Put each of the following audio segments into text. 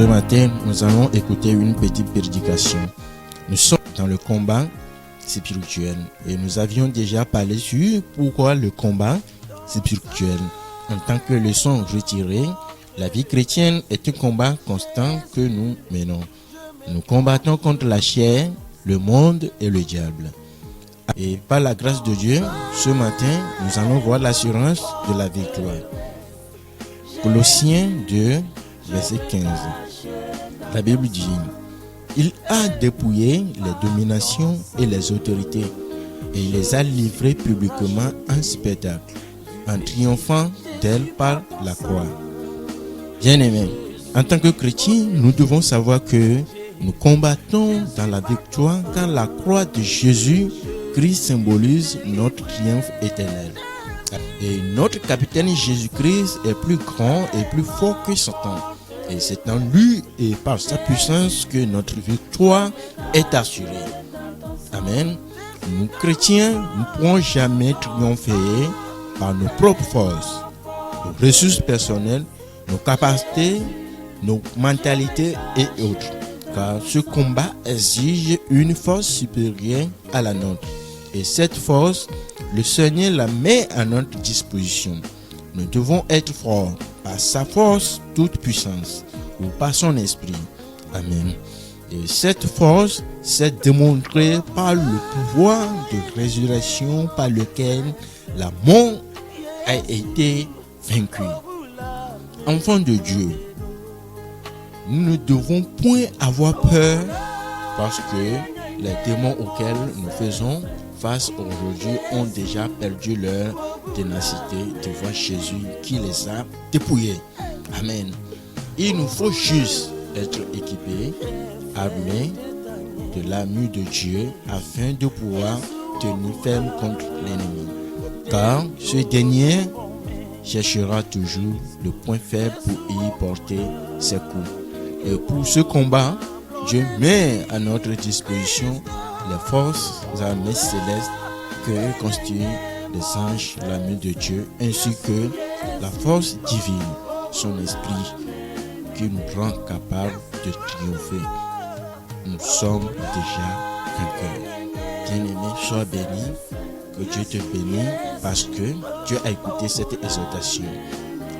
Ce matin, nous allons écouter une petite prédication. Nous sommes dans le combat spirituel et nous avions déjà parlé sur pourquoi le combat spirituel. En tant que leçon retirée, la vie chrétienne est un combat constant que nous menons. Nous combattons contre la chair, le monde et le diable. Et par la grâce de Dieu, ce matin, nous allons voir l'assurance de la victoire. Colossiens 2, verset 15. La Bible dit: il a dépouillé les dominations et les autorités et il les a livrées publiquement en spectacle, en triomphant d'elles par la croix. Bien-aimés, en tant que chrétiens, nous devons savoir que nous combattons dans la victoire car la croix de Jésus-Christ symbolise notre triomphe éternel. Et notre capitaine Jésus-Christ est plus grand et plus fort que Satan. Et c'est en lui et par sa puissance que notre victoire est assurée. Amen. Nous chrétiens ne pourrons jamais triompher par nos propres forces, nos ressources personnelles, nos capacités, nos mentalités et autres. Car ce combat exige une force supérieure à la nôtre. Et cette force, le Seigneur la met à notre disposition. Nous devons être forts par sa force toute puissance ou par son esprit. Amen. Et cette force s'est démontrée par le pouvoir de résurrection par lequel la mort a été vaincue. Enfants de Dieu, nous ne devons point avoir peur parce que les démons auxquels nous faisons face aujourd'hui ont déjà perdu leur ténacité devant Jésus qui les a dépouillés. Amen. Il nous faut juste être équipés, armés de l'armure de Dieu afin de pouvoir tenir ferme contre l'ennemi. Car ce dernier cherchera toujours le point faible pour y porter ses coups. Et pour ce combat, Dieu met à notre disposition les forces armées célestes que constituent les anges, l'armée de Dieu, ainsi que la force divine, son esprit, qui nous rend capables de triompher. Nous sommes déjà vainqueurs. Bien-aimé, sois béni, que Dieu te bénisse, parce que Dieu a écouté cette exhortation.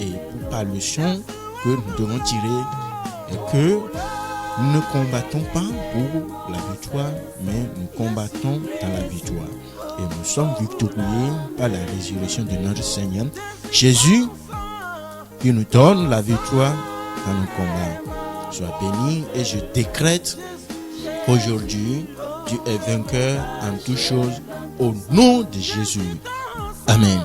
Et par le leçon que nous devons tirer, est que nous ne combattons pas pour la victoire, mais nous combattons dans la victoire. Et nous sommes victorieux par la résurrection de notre Seigneur Jésus, qui nous donne la victoire dans nos combats. Sois béni et je décrète qu'aujourd'hui, tu es vainqueur en toutes choses au nom de Jésus. Amen.